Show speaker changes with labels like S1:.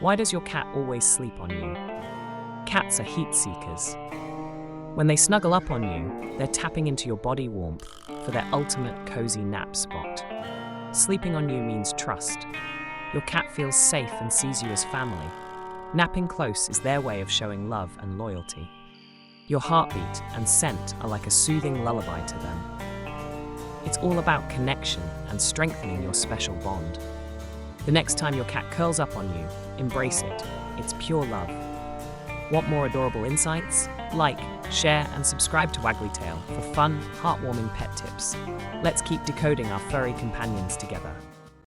S1: Why does your cat always sleep on you? Cats are heat seekers. When they snuggle up on you, they're tapping into your body warmth for their ultimate cozy nap spot. Sleeping on you means trust. Your cat feels safe and sees you as family. Napping close is their way of showing love and loyalty. Your heartbeat and scent are like a soothing lullaby to them. It's all about connection and strengthening your special bond. The next time your cat curls up on you, embrace it. It's pure love. Want more adorable insights? Like, share, and subscribe to WagglyTale for fun, heartwarming pet tips. Let's keep decoding our furry companions together.